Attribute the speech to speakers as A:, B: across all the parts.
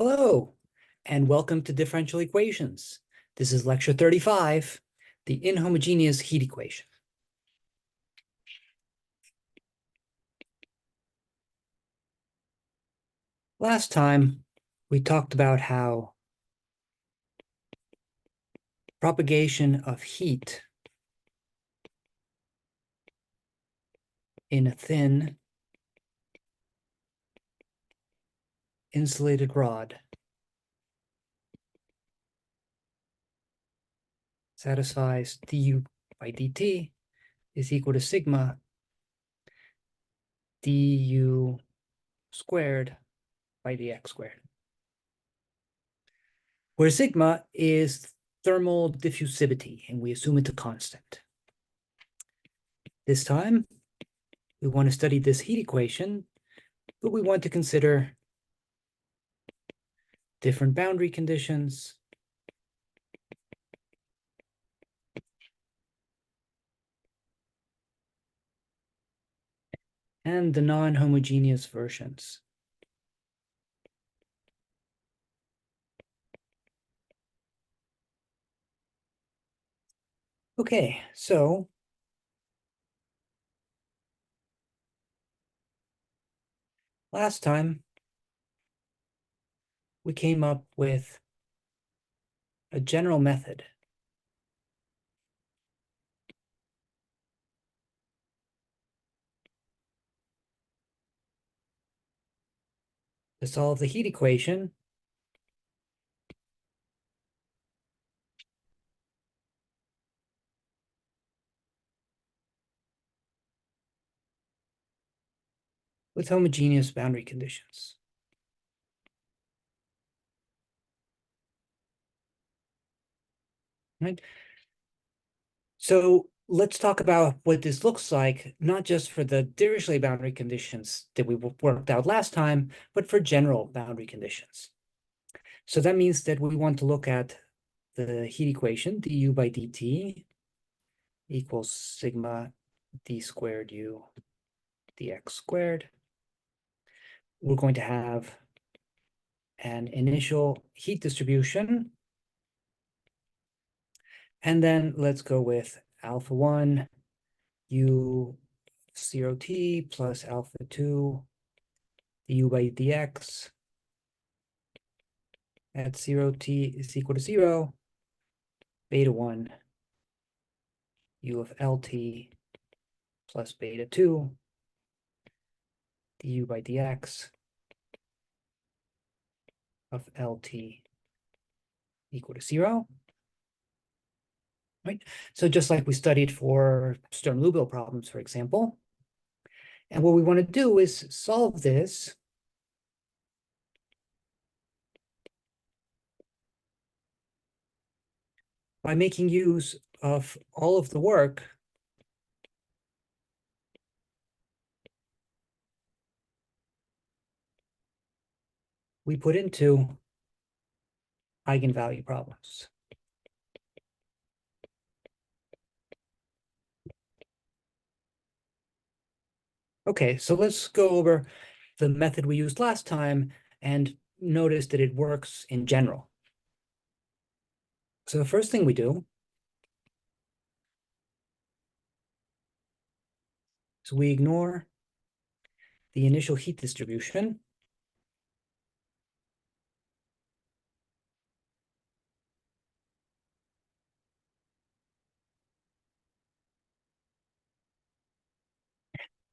A: Hello, and welcome to Differential Equations. This is lecture 35, the inhomogeneous heat equation. Last time, we talked about how propagation of heat in a thin insulated rod satisfies du by dt is equal to sigma du squared by dx squared, where sigma is thermal diffusivity, and we assume it's a constant. This time, we want to study this heat equation, but we want to consider different boundary conditions and the non-homogeneous versions. Okay, so last time we came up with a general method to solve the heat equation with homogeneous boundary conditions. Right? So let's talk about what this looks like, not just for the Dirichlet boundary conditions that we worked out last time, but for general boundary conditions. So that means that we want to look at the heat equation, du by dt equals sigma d squared u dx squared. We're going to have an initial heat distribution. And then let's go with alpha 1 u 0t plus alpha 2 du by dx at 0t is equal to 0, beta 1 u of lt plus beta 2 du by dx of lt equal to 0. Right? So just like we studied for Sturm-Liouville problems, for example. And what we want to do is solve this by making use of all of the work we put into eigenvalue problems. Okay, so let's go over the method we used last time and notice that it works in general. So the first thing we do is we ignore the initial heat distribution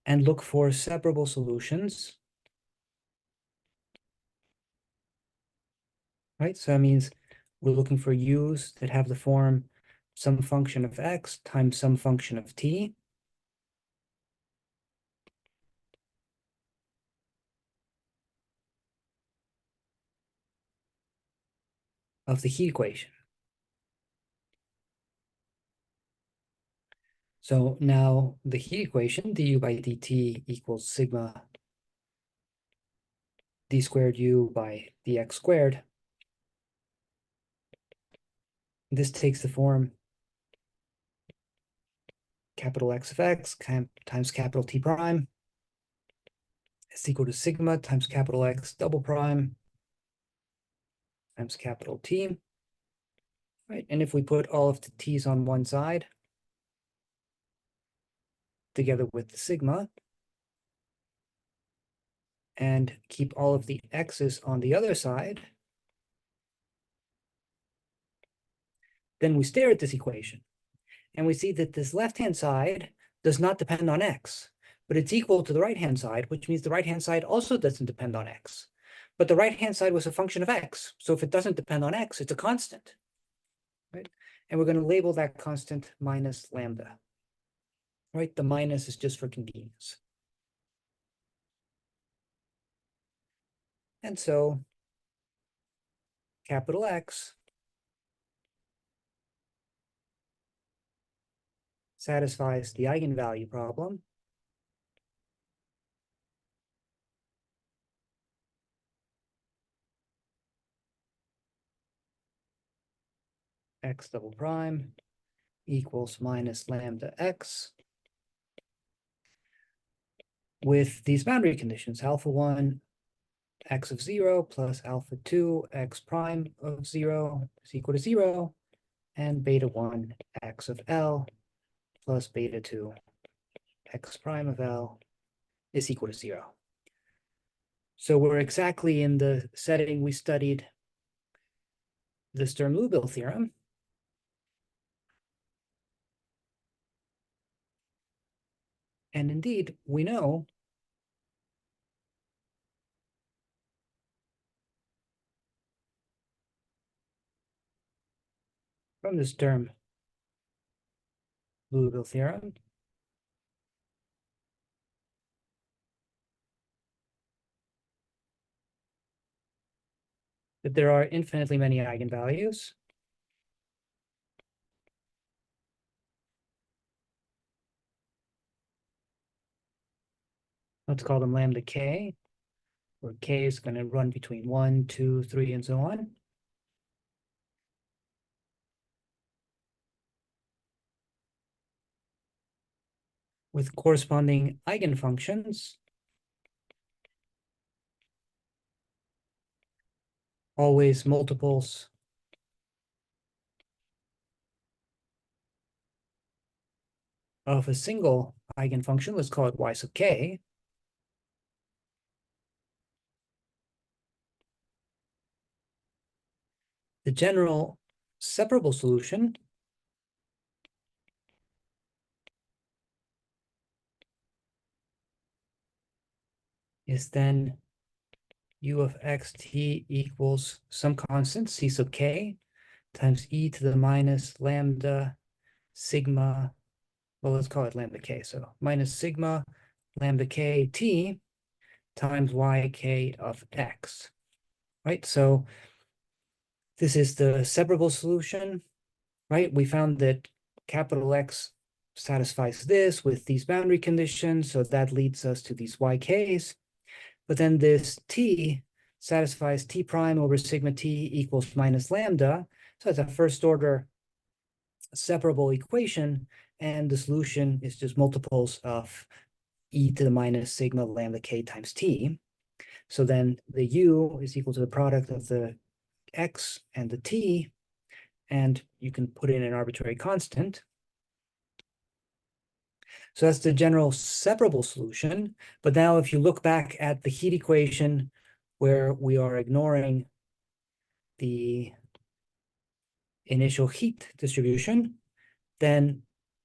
A: and look for separable solutions. Right, so that means we're looking for u's that have the form some function of x times some function of t. Of the heat equation. So now the heat equation, du by dt equals sigma d squared u by dx squared. This takes the form capital X of x times capital T prime is equal to sigma times capital X double prime times capital T, right? And if we put all of the T's on one side, together with the sigma, and keep all of the X's on the other side, then we stare at this equation, and we see that this left-hand side does not depend on X, but it's equal to the right-hand side, which means the right-hand side also doesn't depend on X. But the right-hand side was a function of X, so if it doesn't depend on X, it's a constant, right? And we're going to label that constant minus lambda, right? The minus is just for convenience. And so capital X satisfies the eigenvalue problem. X double prime equals minus lambda X with these boundary conditions, alpha 1, X of 0 plus alpha 2, X prime of 0 is equal to 0, and beta 1, X of L plus beta 2, X prime of L is equal to 0. So we're exactly in the setting we studied the Sturm-Liouville theorem. And indeed, we know from the Sturm-Liouville theorem that there are infinitely many eigenvalues. Let's call them lambda k, where k is going to run between 1, 2, 3, and so on. With corresponding eigenfunctions, always multiples of a single eigenfunction. Let's call it y sub k. The general separable solution is then u of xt equals some constant, c sub k, times e to the minus lambda sigma, well, let's call it lambda k. So minus sigma lambda k t times yk of x, right? So this is the separable solution, right? We found that capital X satisfies this with these boundary conditions, so that leads us to these YKs. But then this T satisfies T prime over sigma T equals minus lambda. So it's a first order separable equation, and the solution is just multiples of e to the minus sigma lambda k times T. So then the U is equal to the product of the X and the T, and you can put in an arbitrary constant. So that's the general separable solution. But now if you look back at the heat equation where we are ignoring the initial heat distribution, then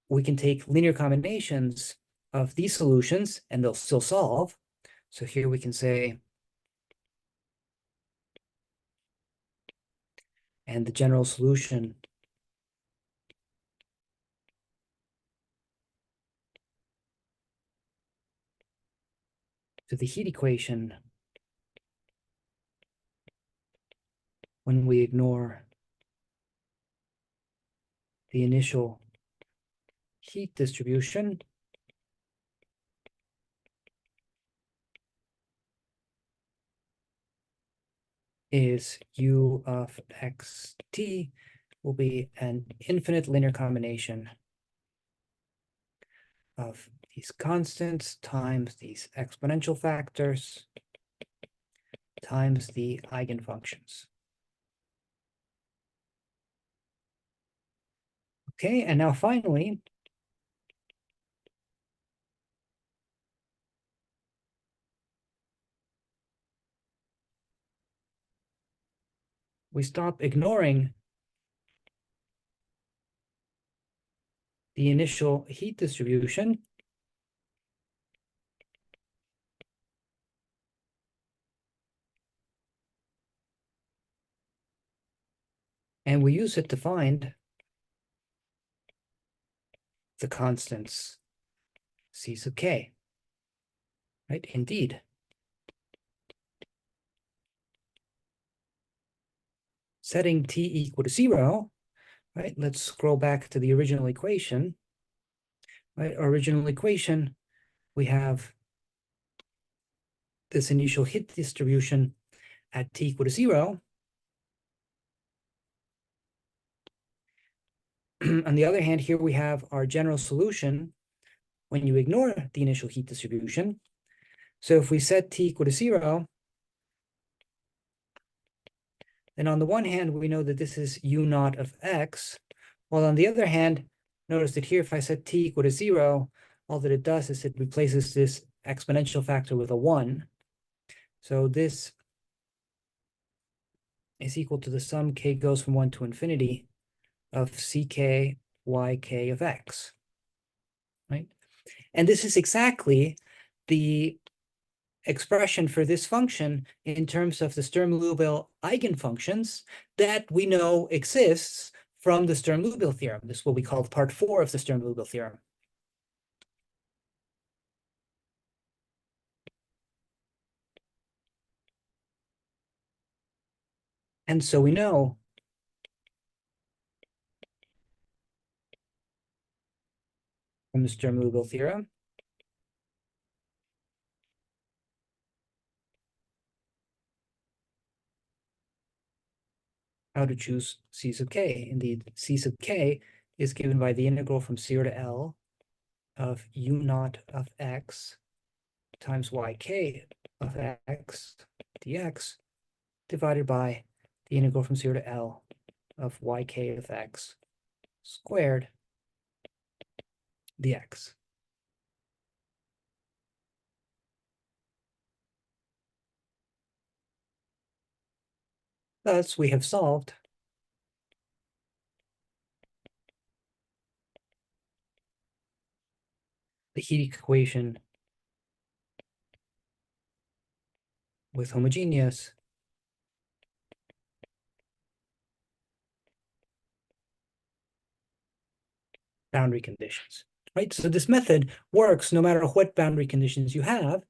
A: we can take linear combinations of these solutions and they'll still solve. So here we can say, and the general solution to the heat equation when we ignore the initial heat distribution is u of xt will be an infinite linear combination of these constants times these exponential factors times the eigenfunctions. Okay, and now finally, we stop ignoring the initial heat distribution and we use it to find the constants C sub k, right? Indeed. Setting t equal to 0, right? Let's scroll back to the original equation, right? Our original equation, we have this initial heat distribution at t equal to 0. On the other hand, here we have our general solution when you ignore the initial heat distribution. So if we set t equal to 0, then on the one hand, we know that this is u naught of x, while on the other hand, notice that here, if I set t equal to 0, all that it does is it replaces this exponential factor with a 1. So this is equal to the sum k goes from 1 to infinity of ck yk of x, right? And this is exactly the expression for this function in terms of the Sturm-Liouville eigenfunctions that we know exists from the Sturm-Liouville theorem. This is what we call part 4 of the Sturm-Liouville theorem. And so we know from the Sturm-Liouville theorem how to choose C sub k. Indeed, C sub k is given by the integral from 0 to L of u naught of x times yk of x dx divided by the integral from 0 to L of yk of x squared dx. Thus, we have solved the heat equation with homogeneous boundary conditions, right? So this method works no matter what boundary conditions you have.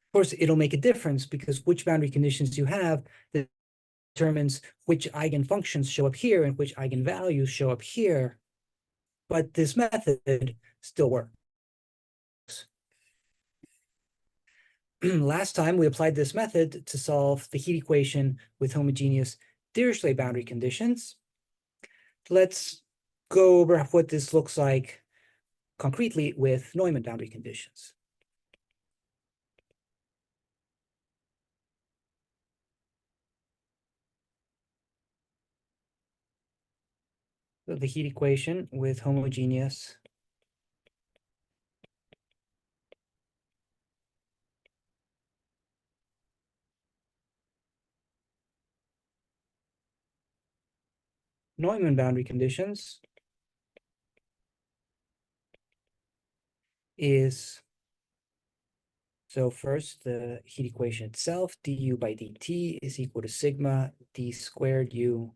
A: Of course, it'll make a difference because which boundary conditions you have determines which eigenfunctions show up here and which eigenvalues show up here. But this method still works. Last time, we applied this method to solve the heat equation with homogeneous Dirichlet boundary conditions. Let's go over what this looks like concretely with Neumann boundary conditions. So the heat equation with homogeneous Neumann boundary conditions is, so first the heat equation itself, du by dt is equal to sigma d squared u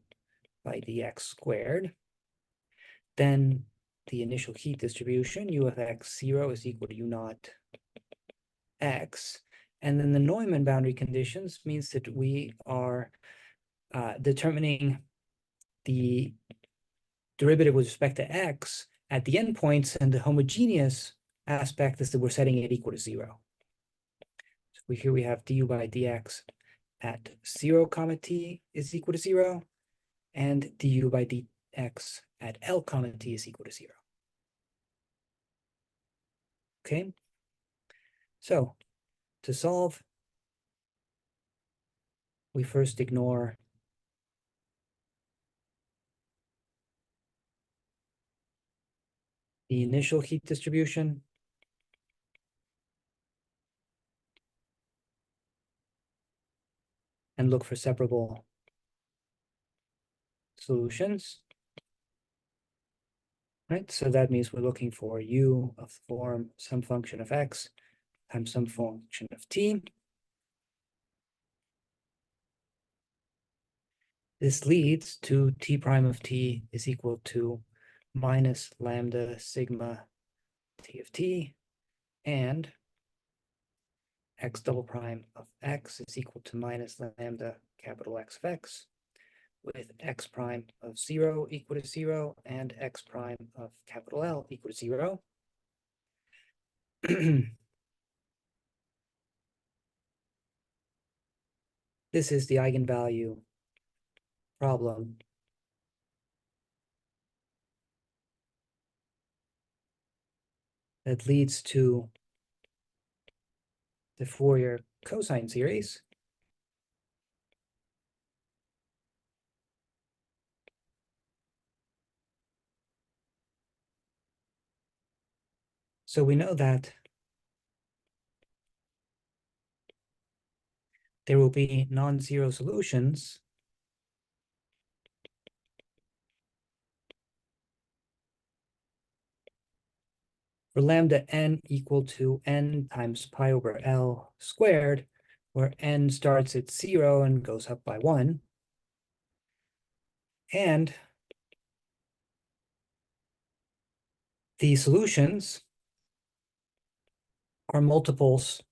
A: by dx squared. Then the initial heat distribution, u of x 0 is equal to u naught x. And then the Neumann boundary conditions means that we are determining the derivative with respect to x at the endpoints, and the homogeneous aspect is that we're setting it equal to 0. So here we have du by dx at 0 comma t is equal to 0, and du by dx at L comma t is equal to 0. Okay, so to solve, we first ignore the initial heat distribution, and look for separable solutions. Right, so that means we're looking for u of the form some function of x times some function of t. This leads to t prime of t is equal to minus lambda sigma t of t, and x double prime of x is equal to minus lambda capital X of x, with x prime of 0 equal to 0 and x prime of capital L equal to 0. This is the eigenvalue problem that leads to the Fourier cosine series. So we know that there will be non-zero solutions for lambda n equal to n times pi over L squared, where n starts at 0 and goes up by 1. And the solutions are multiples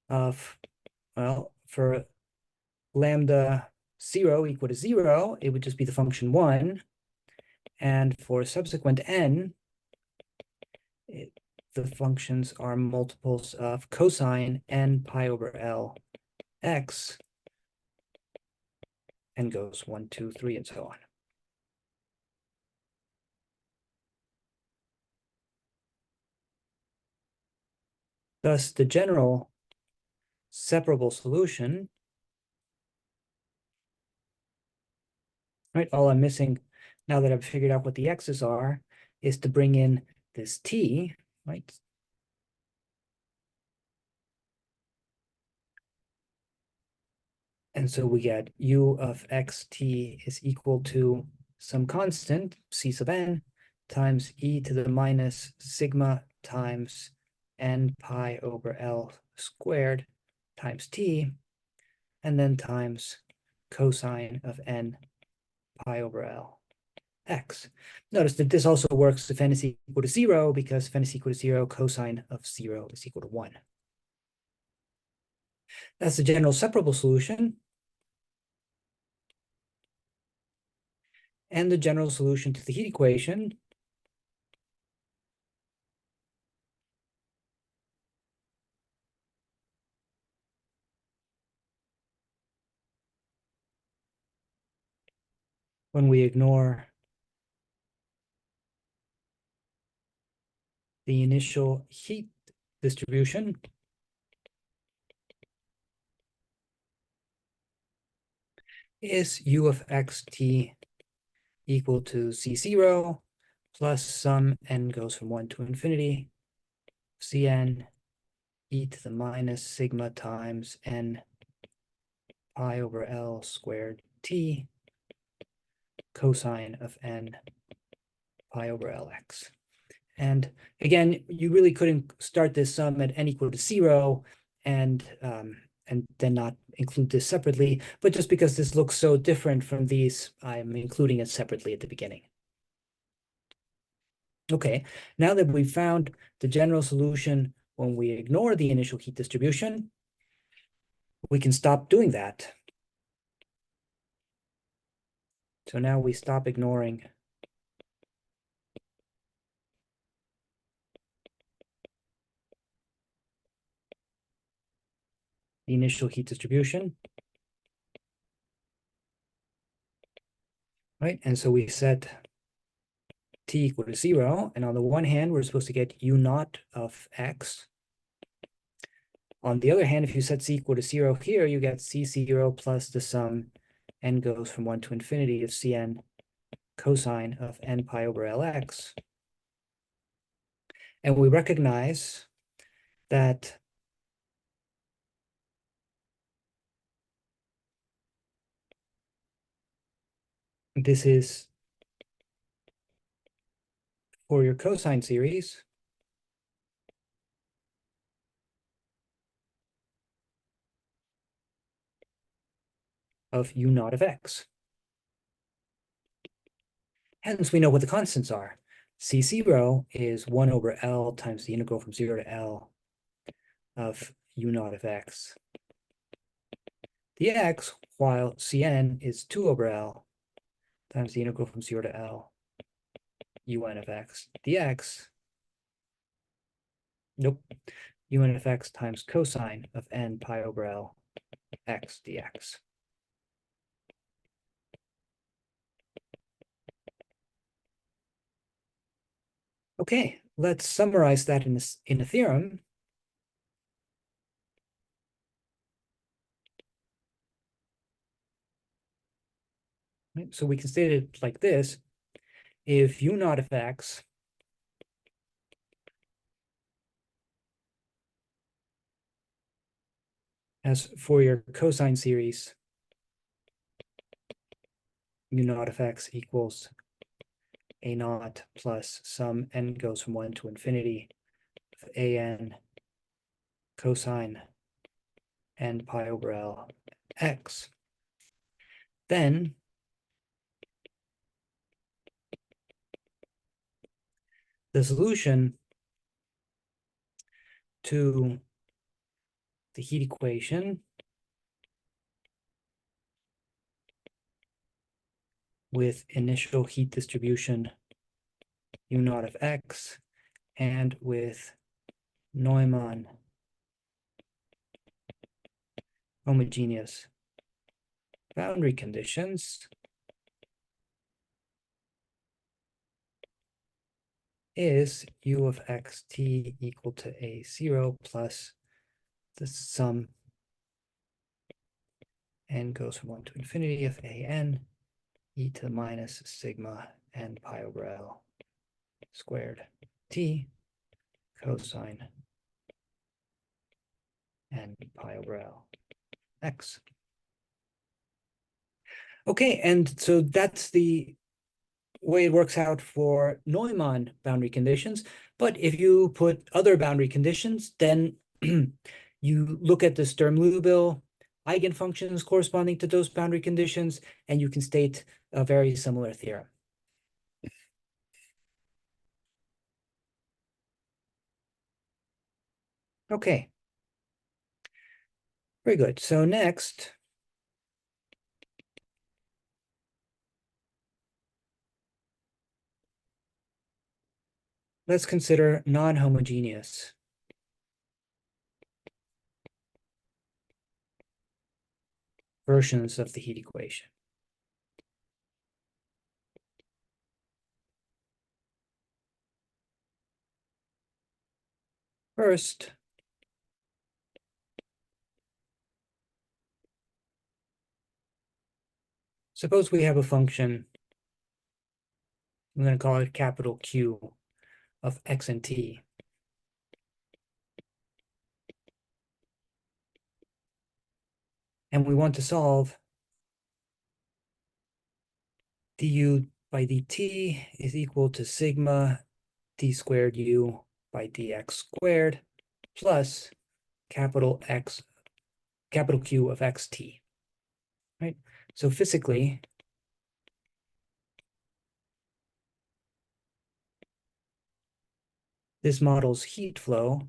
A: of, well, for lambda 0 equal to 0, it would just be the function 1. And for subsequent n, the functions are multiples of cosine n pi over L x, and goes 1, 2, 3, and so on. Thus, the general separable solution, right? All I'm missing now that I've figured out what the x's are is to bring in this t, right? And so we get u of xt is equal to some constant, c sub n, times e to the minus sigma times n pi over L squared times t, and then times cosine of n pi over L x. Notice that this also works if n is equal to 0, because if n is equal to 0, cosine of 0 is equal to 1. That's the general separable solution. And the general solution to the heat equation when we ignore the initial heat distribution is u of xt equal to c0 plus some n goes from 1 to infinity, cn e to the minus sigma times n pi over L squared t cosine of n pi over Lx. And again, you really couldn't start this sum at n equal to 0 and then not include this separately, but just because this looks so different from these, I'm including it separately at the beginning. Okay, now that we've found the general solution when we ignore the initial heat distribution, we can stop doing that. So now we stop ignoring the initial heat distribution, right? And so we set t equal to 0, and on the one hand, we're supposed to get u naught of x. On the other hand, if you set c equal to 0 here, you get c0 plus the sum n goes from 1 to infinity of cn cosine of n pi over Lx. And we recognize that this is Fourier cosine series of u naught of x. Hence, we know what the constants are. C0 is 1 over L times the integral from 0 to L of u naught of x dx, while Cn is 2 over L times the integral from 0 to L un of x dx. Nope. Un of x times cosine of n pi over L x dx. Okay, let's summarize that in a theorem. Right? So we can state it like this. If u naught of x has Fourier cosine series u naught of x equals a naught plus some n goes from 1 to infinity of an cosine n pi over L x, then the solution to the heat equation with initial heat distribution u naught of x and with Neumann homogeneous boundary conditions is u of xt equal to a0 plus the sum n goes from 1 to infinity of an e to the minus sigma n pi over L squared t cosine n pi over L x. Okay, and so that's the way it works out for Neumann boundary conditions. But if you put other boundary conditions, then you look at the Sturm-Liouville eigenfunctions corresponding to those boundary conditions, and you can state a very similar theorem. Okay. Very good. So next, let's consider non-homogeneous versions of the heat equation. First, suppose we have a function, I'm going to call it capital Q of x and t. And we want to solve du by dt is equal to sigma d squared u by dx squared plus capital Q of xt, right? So physically, this models heat flow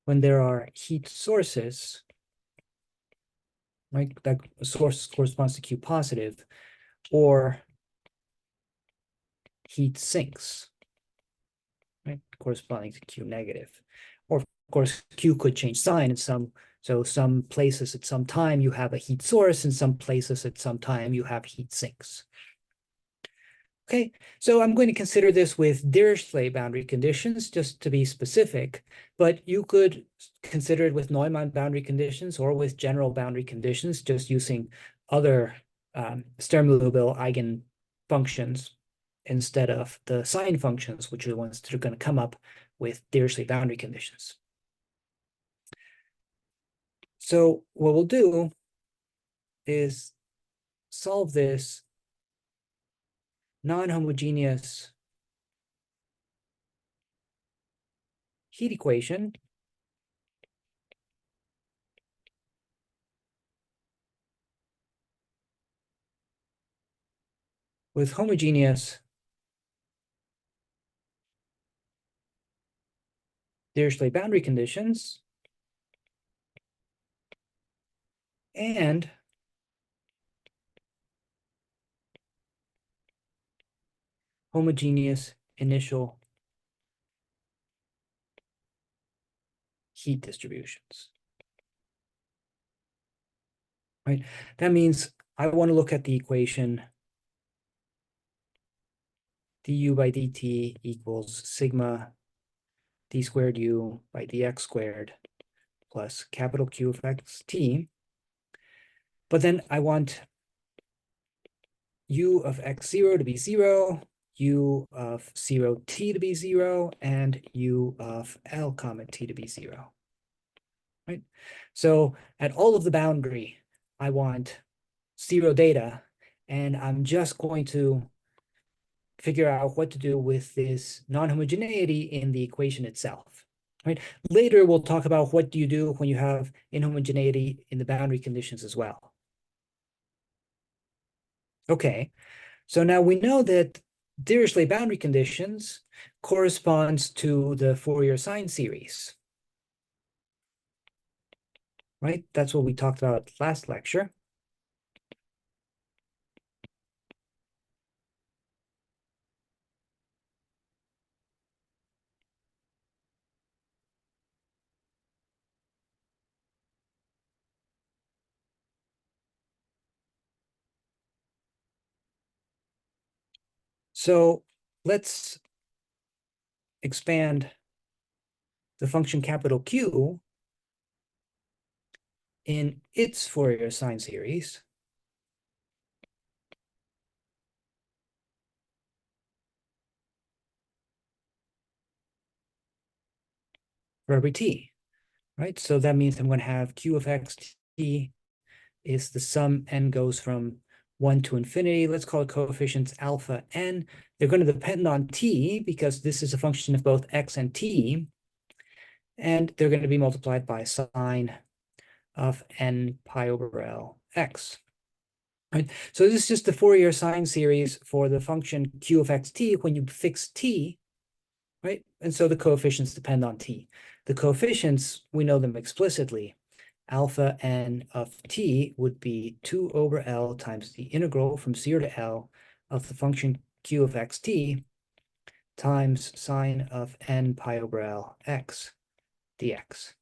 A: when there are heat sources, right? That source corresponds to Q positive, or heat sinks, right? Corresponding to Q negative. Or of course, Q could change sign in some places at some time you have a heat source, and some places at some time you have heat sinks. Okay, so I'm going to consider this with Dirichlet boundary conditions, just to be specific, but you could consider it with Neumann boundary conditions or with general boundary conditions, just using other Sturm-Liouville eigenfunctions instead of the sign functions, which are the ones that are going to come up with Dirichlet boundary conditions. So what we'll do is solve this non-homogeneous heat equation with homogeneous Dirichlet boundary conditions and homogeneous initial heat distributions, right? That means I want to look at the equation du by dt equals sigma d squared u by dx squared plus capital Q of x t. But then I want u of x0 to be 0, u of 0t to be 0, and u of L comma t to be 0. Right? So at all of the boundary, I want 0 data, and I'm just going to figure out what to do with this non-homogeneity in the equation itself. Right? Later, we'll talk about what do you do when you have inhomogeneity in the boundary conditions as well. Okay, so now we know that Dirichlet boundary conditions corresponds to the Fourier sine series. Right? That's what we talked about last lecture. So let's expand the function capital Q in its Fourier sine series for every t, right? So that means I'm going to have Q of x t is the sum n goes from 1 to infinity. Let's call it coefficients alpha n. They're going to depend on t because this is a function of both x and t, and they're going to be multiplied by sine of n pi over L x. Right? So this is just the Fourier sine series for the function Q of xt when you fix t, right? And so the coefficients depend on t. The coefficients, we know them explicitly. Alpha n of t would be 2 over L times the integral from 0 to L of the function Q of xt times sine of n pi over L x dx.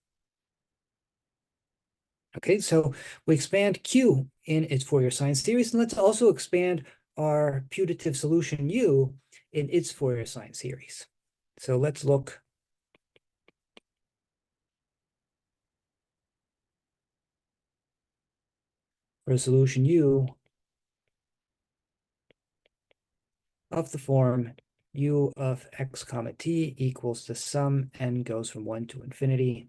A: Okay, so we expand Q in its Fourier sine series, and let's also expand our putative solution U in its Fourier sine series. So let's look for a solution U of the form U of x comma t equals the sum n goes from 1 to infinity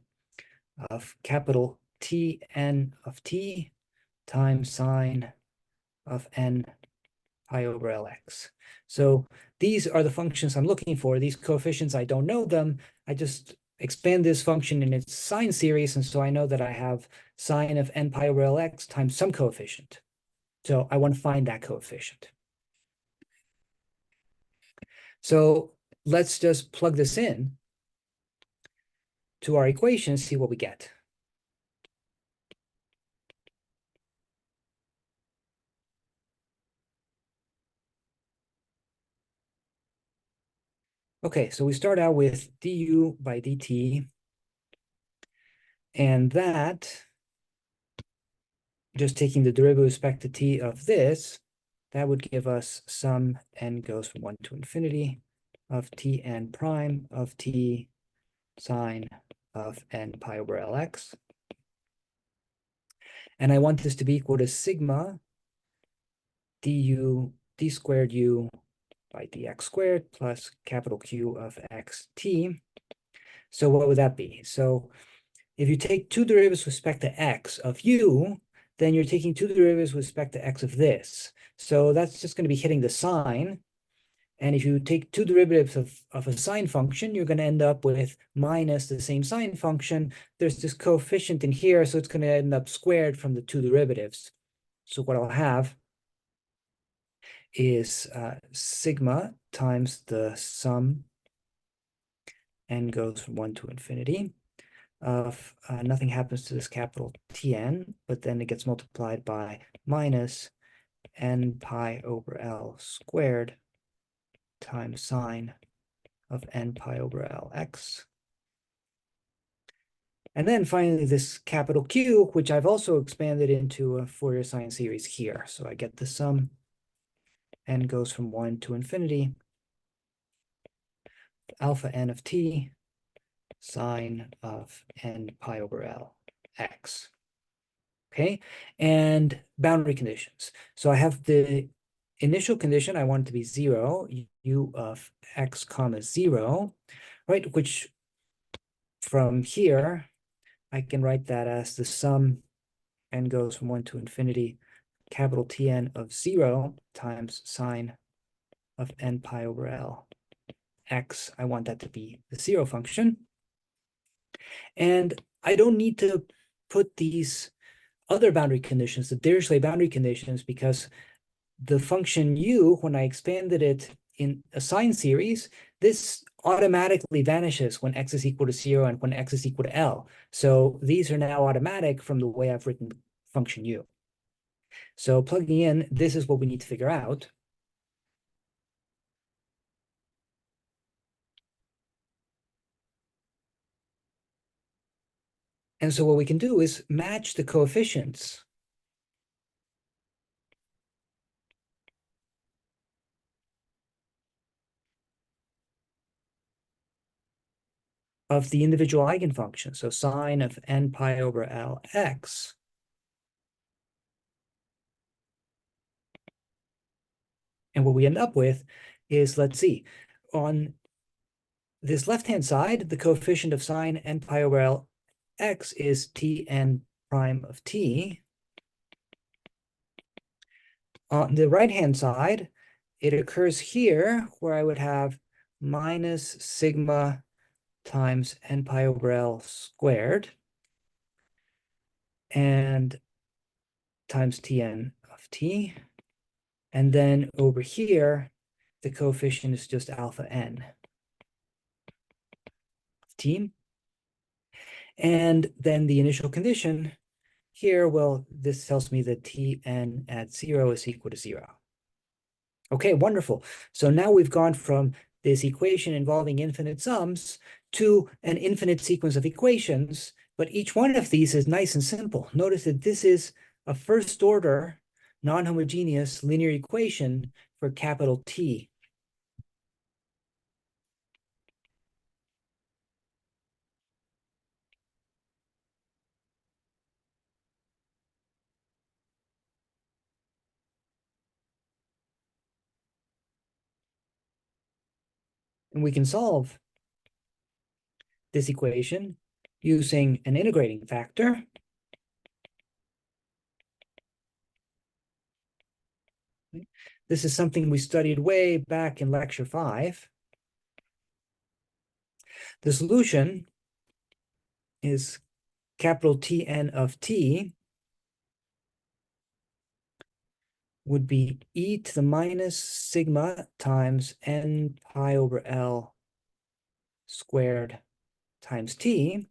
A: of capital T n of t times sine of n pi over Lx. So these are the functions I'm looking for. These coefficients, I don't know them. I just expand this function in its sine series, and so I know that I have sine of n pi over Lx times some coefficient. So I want to find that coefficient. So let's just plug this in to our equation and see what we get. Okay, so we start out with du by dt, and that, just taking the derivative with respect to t of this, that would give us sum n goes from 1 to infinity of Tn prime of t sine of n pi over Lx. And I want this to be equal to sigma d squared u by dx squared plus capital Q of xt. So what would that be? So if you take two derivatives with respect to x of u, then you're taking two derivatives with respect to x of this. So that's just going to be hitting the sign. And if you take two derivatives of a sine function, you're going to end up with minus the same sine function. There's this coefficient in here, so it's going to end up squared from the two derivatives. So what I'll have is sigma times the sum, n goes from 1 to infinity, of nothing happens to this capital Tn, but then it gets multiplied by minus n pi over L squared times sine of n pi over Lx. And then finally this capital Q, which I've also expanded into a Fourier sine series here. So I get the sum, n goes from 1 to infinity, alpha n of t sine of n pi over L x. Okay, and boundary conditions. So I have the initial condition, I want it to be 0, u of x comma 0, right? Which from here, I can write that as the sum, n goes from 1 to infinity, capital Tn of 0 times sine of n pi over L x. I want that to be the 0 function. And I don't need to put these other boundary conditions, the Dirichlet boundary conditions, because the function u, when I expanded it in a sine series, this automatically vanishes when x is equal to 0 and when x is equal to L. So these are now automatic from the way I've written function u. So plugging in, this is what we need to figure out. And so what we can do is match the coefficients of the individual eigenfunctions. So sine of n pi over L x. And what we end up with is, let's see, on this left-hand side, the coefficient of sine n pi over L x is Tn prime of t. On the right-hand side, it occurs here where I would have minus sigma times n pi over L squared and times Tn of t. And then over here, the coefficient is just alpha n of t. And then the initial condition here, well, this tells me that Tn at 0 is equal to 0. Okay, wonderful. So now we've gone from this equation involving infinite sums to an infinite sequence of equations, but each one of these is nice and simple. Notice that this is a first order non-homogeneous linear equation for capital T. And we can solve this equation using an integrating factor. This is something we studied way back in lecture 5. The solution is capital Tn of t would be e to the minus sigma times n pi over L squared times t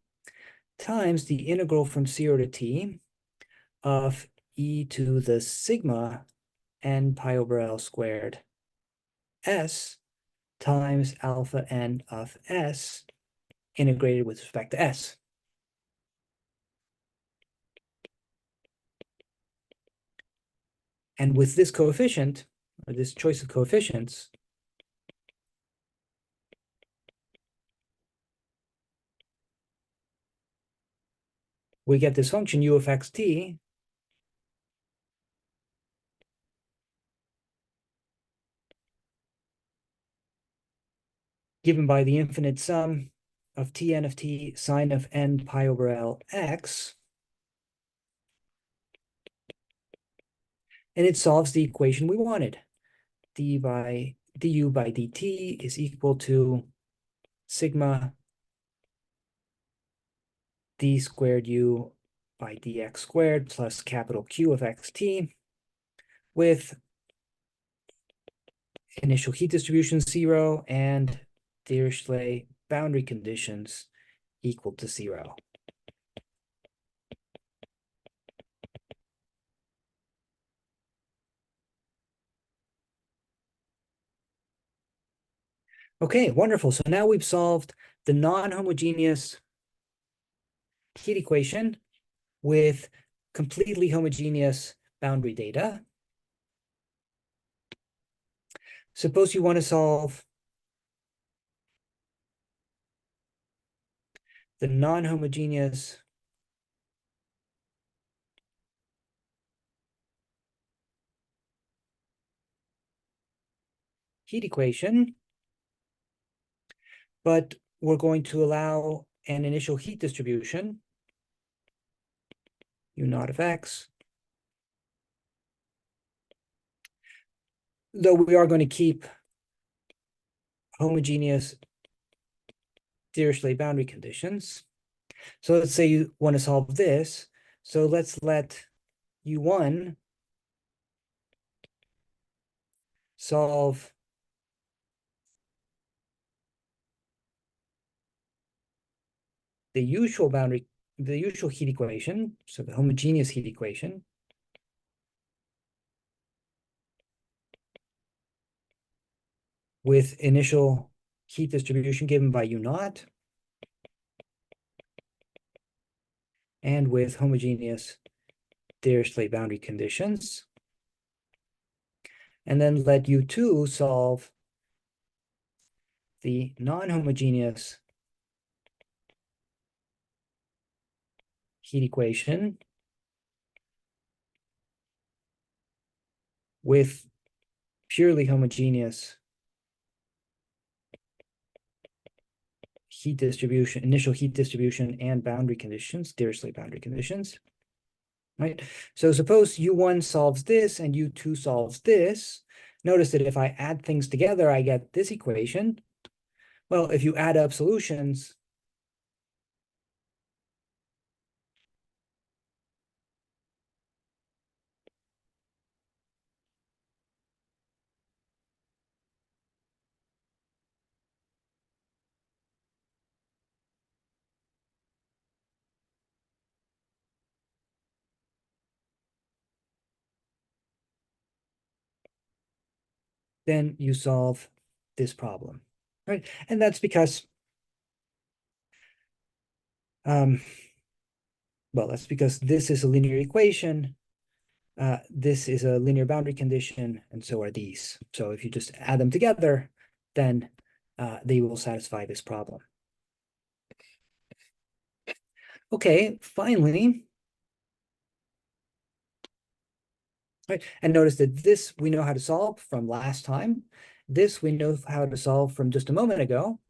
A: times the integral from 0 to t of e to the sigma n pi over L squared s times alpha n of s integrated with respect to s. And with this coefficient, or this choice of coefficients, we get this function u of xt given by the infinite sum of Tn of t sine of n pi over L x. And it solves the equation we wanted. Du by dt is equal to sigma d squared u by dx squared plus capital Q of xt with initial heat distribution 0 and Dirichlet boundary conditions equal to 0. Okay, wonderful. So now we've solved the non-homogeneous heat equation with completely homogeneous boundary data. Suppose you want to solve the non-homogeneous heat equation, but we're going to allow an initial heat distribution, u naught of x, though we are going to keep homogeneous Dirichlet boundary conditions. So let's say you want to solve this. So let's let u1 solve the usual heat equation, so the homogeneous heat equation, with initial heat distribution given by u naught, and with homogeneous Dirichlet boundary conditions. And then let u2 solve the non-homogeneous heat equation with purely homogeneous heat distribution, initial heat distribution, and boundary conditions, Dirichlet boundary conditions, right? So suppose u1 solves this and u2 solves this. Notice that if I add things together, I get this equation. Well, if you add up solutions, then you solve this problem, right? And that's because, well, that's because this is a linear equation, this is a linear boundary condition, and so are these. So if you just add them together, then they will satisfy this problem. Okay, finally, right, and notice that this we know how to solve from last time. This we know how to solve from just a moment ago.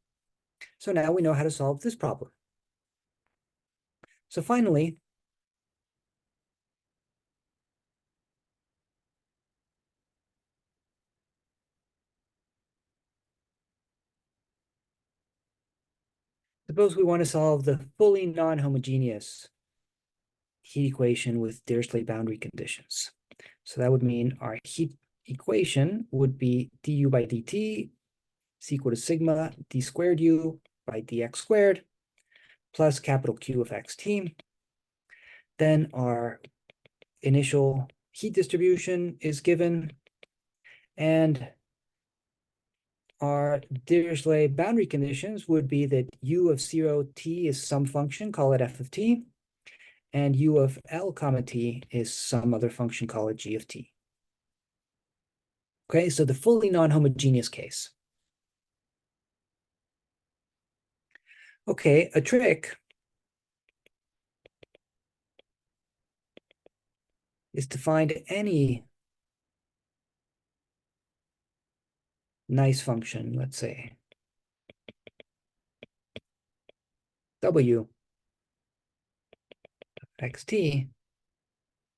A: So now we know how to solve this problem. So finally, suppose we want to solve the fully non-homogeneous heat equation with Dirichlet boundary conditions. So that would mean our heat equation would be du by dt is equal to sigma d squared u by dx squared plus capital Q of xt. Then our initial heat distribution is given, and our Dirichlet boundary conditions would be that u of 0t is some function, call it f of t, and u of L comma t is some other function, call it g of t. Okay, so the fully non-homogeneous case. Okay, a trick is to find any nice function, let's say w of xt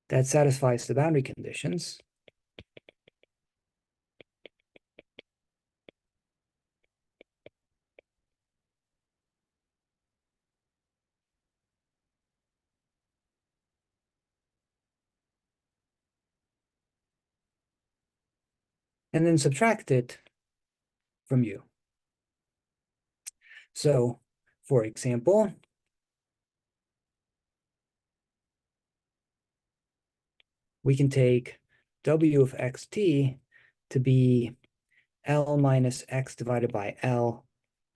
A: that satisfies the boundary conditions. And then subtract it from u. So, for example, we can take w of xt to be L minus x divided by L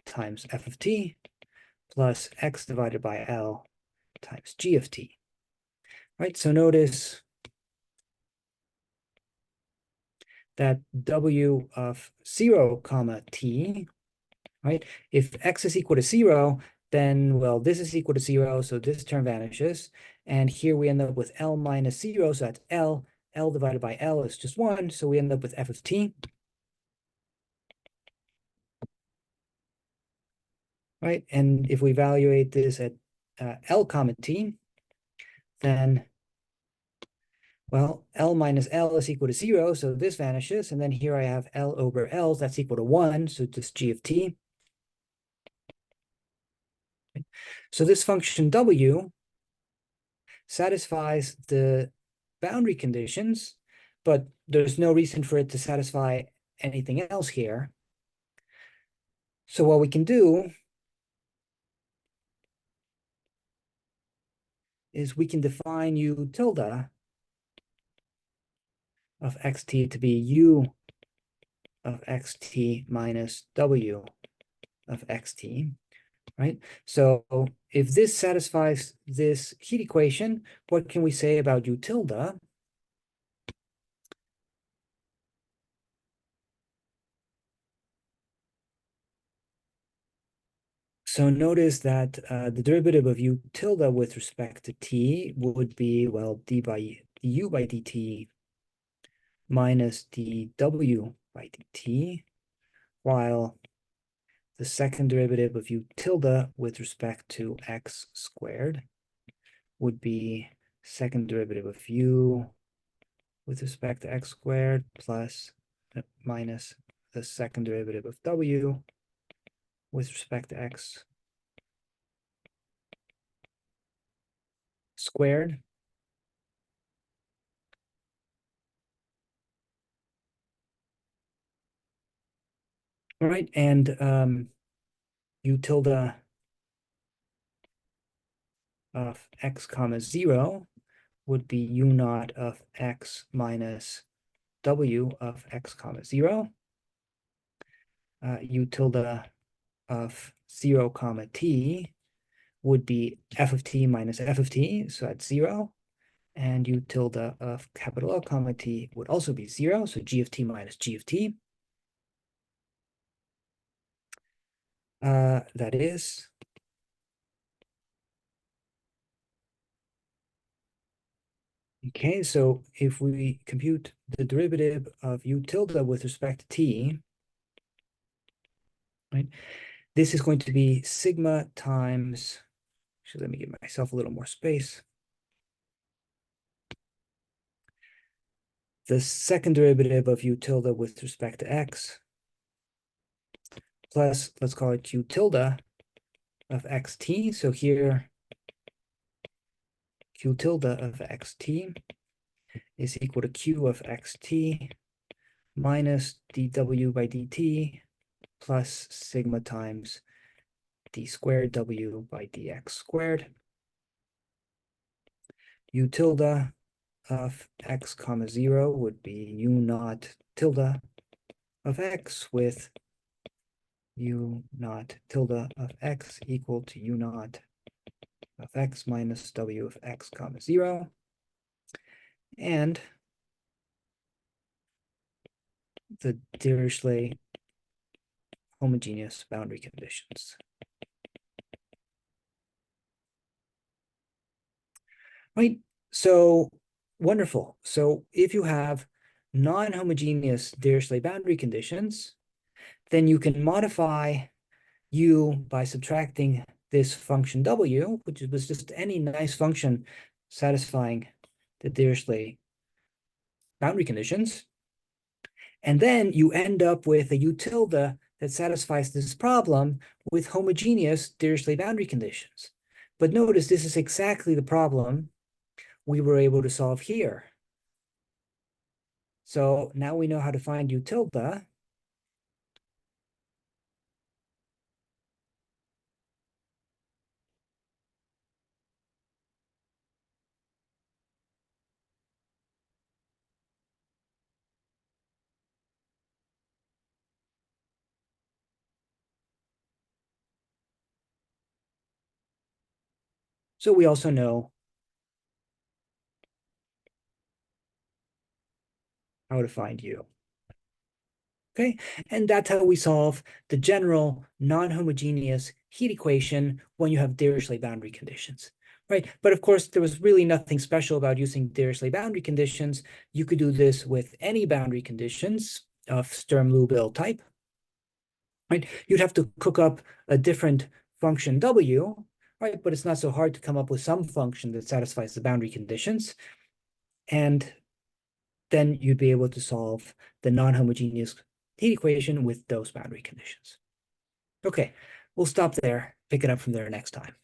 A: times f of t plus x divided by L times g of t. Right, so notice that w of 0 comma t, right? If x is equal to 0, then, well, this is equal to 0, so this term vanishes. And here we end up with L minus 0, so that's L. L divided by L is just 1, so we end up with f of t. Right, and if we evaluate this at L comma t, then, well, L minus L is equal to 0, so this vanishes. And then here I have L over L, that's equal to 1, so just g of t. So this function w satisfies the boundary conditions, but there's no reason for it to satisfy anything else here. So what we can do is we can define u tilde of xt to be u of xt minus w of xt, right? So if this satisfies this heat equation, what can we say about u tilde? So notice that the derivative of u tilde with respect to t would be, well, du by dt minus dw by dt, while the second derivative of u tilde with respect to x squared would be second derivative of u with respect to x squared plus minus the second derivative of w with respect to x squared. All right, and u tilde of x comma 0 would be u naught of x minus w of x comma 0. U tilde of 0 comma t would be f of t minus f of t, so that's 0. And u tilde of capital L comma t would also be 0, so g of t minus g of t. That is okay, so if we compute the derivative of u tilde with respect to t, right, this is going to be sigma times, actually, let me give myself a little more space. The second derivative of u tilde with respect to x plus, let's call it q tilde of xt. So here, q tilde of xt is equal to q of xt minus dw by dt plus sigma times d squared w by dx squared. U tilde of x comma 0 would be u naught tilde of x with u naught tilde of x equal to u naught of x minus w of x comma 0. And the Dirichlet homogeneous boundary conditions. Right, so wonderful. So if you have non-homogeneous Dirichlet boundary conditions, then you can modify U by subtracting this function W, which was just any nice function satisfying the Dirichlet boundary conditions. And then you end up with a U tilde that satisfies this problem with homogeneous Dirichlet boundary conditions. But notice this is exactly the problem we were able to solve here. So now we know how to find U tilde. So we also know how to find U. Okay, and that's how we solve the general non-homogeneous heat equation when you have Dirichlet boundary conditions, right? But of course, there was really nothing special about using Dirichlet boundary conditions. You could do this with any boundary conditions of Sturm-Liouville type, right? You'd have to cook up a different function W, right? But it's not so hard to come up with some function that satisfies the boundary conditions. And then you'd be able to solve the non-homogeneous heat equation with those boundary conditions. Okay, we'll stop there, pick it up from there next time.